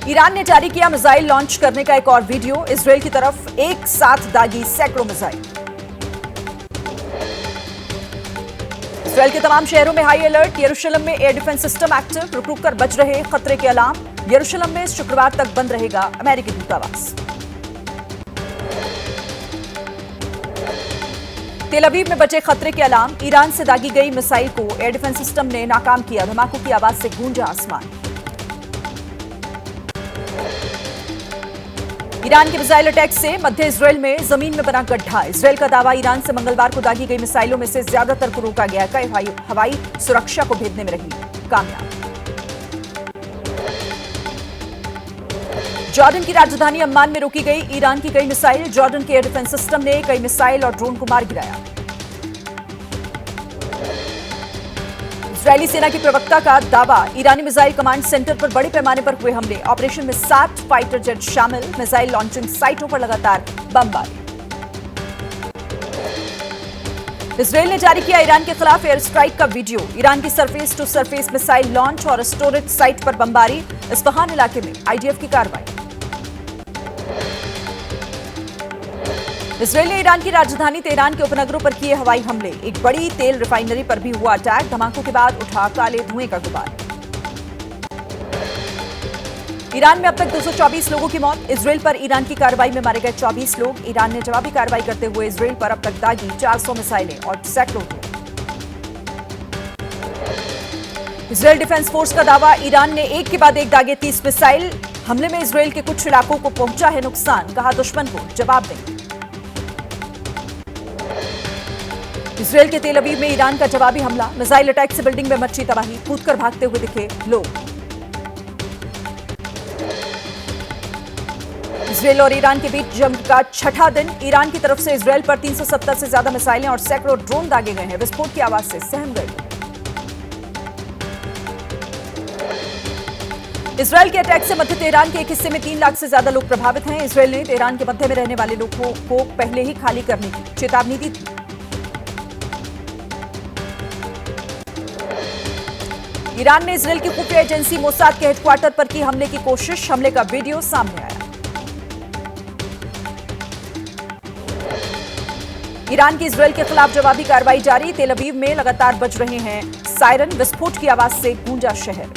Iran ने जारी किया मिसाइल लॉन्च करने का एक और वीडियो। इजरायल की तरफ एक साथ दागी सैकड़ों मिसाइल। इजरायल के तमाम शहरों में हाई अलर्ट। यरूशलेम में एयर डिफेंस सिस्टम एक्टिव। रुक रुक कर बज रहे खतरे के अलार्म। यरूशलेम में शुक्रवार तक बंद रहेगा अमेरिकी दूतावास। तेल अवीव में बचे खतरे के अलार्म। ईरान से दागी गई मिसाइल को एयर डिफेंस सिस्टम ने नाकाम किया। धमाकों की आवाज से गूंजा आसमान। ईरान के मिसाइल अटैक से मध्य इजरायल में जमीन में बना गड्ढा। इजरायल का दावा, ईरान से मंगलवार को दागी गई मिसाइलों में से ज्यादातर को रोका गया। कई हवाई सुरक्षा को भेदने में रही कामयाब। जॉर्डन की राजधानी अम्मान में रोकी गई ईरान की कई मिसाइल। जॉर्डन के एयर डिफेंस सिस्टम ने कई मिसाइल और ड्रोन को मार गिराया। इजरायली सेना की प्रवक्ता का दावा, ईरानी मिसाइल कमांड सेंटर पर बड़े पैमाने पर हुए हमले। ऑपरेशन में 7 फाइटर जेट शामिल। मिसाइल लॉन्चिंग साइटों पर लगातार बमबारी। इजरायल ने जारी किया ईरान के खिलाफ एयर स्ट्राइक का वीडियो। ईरान की surface to surface missile launch और स्टोरेज साइट पर बमबारी। इस्फहान इलाके में आईडीएफ की कार्रवाई। इजरायल ने ईरान की राजधानी तेहरान के उपनगरों पर किए हवाई हमले। एक बड़ी तेल रिफाइनरी पर भी हुआ अटैक। धमाकों के बाद उठा काले धुएं का गुबार। ईरान में अब तक 224 लोगों की मौत। इजरायल पर ईरान की कार्रवाई में मारे गए 24 लोग। ईरान ने जवाबी कार्रवाई करते हुए इजरायल पर अब तक दागी 400 मिसाइलें और सैकड़ों ड्रोन। इजरायल डिफेंस फोर्स का दावा, ईरान ने एक के बाद एक दागे 30 मिसाइल। हमले में इजरायल के कुछ इलाकों को पहुंचा है नुकसान। कहा, दुश्मन को जवाब देंगे। इजरायल के तेल अवीव में ईरान का जवाबी हमला। मिसाइल अटैक से बिल्डिंग में मची तबाही। कूदकर भागते हुए दिखे लोग। इजरायल और ईरान के बीच जंग का छठा दिन। ईरान की तरफ से इजरायल पर 370 से ज्यादा मिसाइलें और सैकड़ों ड्रोन दागे गए हैं। विस्फोट की आवाज से सहम गए। इजरायल के अटैक से मध्य तेहरान के एक हिस्से में 3 लाख से ज्यादा लोग प्रभावित हैं। इजरायल ने तेहरान के मध्य में रहने वाले लोगों को पहले ही खाली करने की चेतावनी दी थी। ईरान ने इजरायल की खुफिया एजेंसी मोसाद के हेडक्वार्टर पर की हमले की कोशिश। हमले का वीडियो सामने आया। ईरान की इजरायल के खिलाफ जवाबी कार्रवाई जारी। तेल अवीव में लगातार बज रहे हैं सायरन। विस्फोट की आवाज से गूंजा शहर।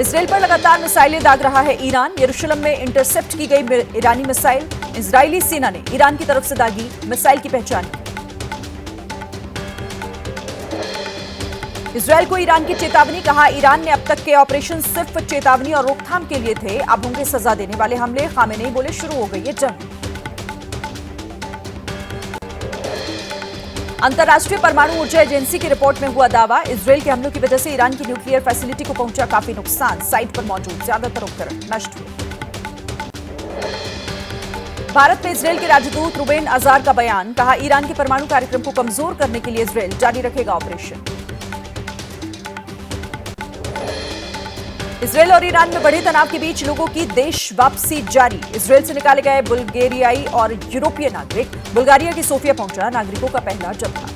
इजरायल पर लगातार मिसाइलें दाग रहा है ईरान। यरूशलेम में इंटरसेप्ट की गई ईरानी मिसाइल। इजरायली सेना ने ईरान की तरफ से दागी मिसाइल की पहचान की। इजरायल को ईरान की चेतावनी। कहा, ईरान ने अब तक के ऑपरेशन सिर्फ चेतावनी और रोकथाम के लिए थे। अब होंगे सजा देने वाले हमले। खामेनेई बोले, शुरू हो गई है जंग। अंतर्राष्ट्रीय परमाणु ऊर्जा एजेंसी की रिपोर्ट में हुआ दावा, इजरायल के हमलों की वजह से ईरान की न्यूक्लियर फैसिलिटी को पहुंचा काफी नुकसान। साइट पर मौजूद ज्यादातर उपकरण नष्ट हुए। भारत में इजरायल के राजदूत रुबेन अजार का बयान। कहा, ईरान के परमाणु कार्यक्रम को कमजोर करने के लिए इजरायल जारी रखेगा ऑपरेशन। इजरायल और ईरान में बढ़े तनाव के बीच लोगों की देश वापसी जारी। इजरायल से निकाले गए बुल्गारियाई और यूरोपीय नागरिक। बुल्गारिया की सोफिया पहुंचा नागरिकों का पहला जत्था।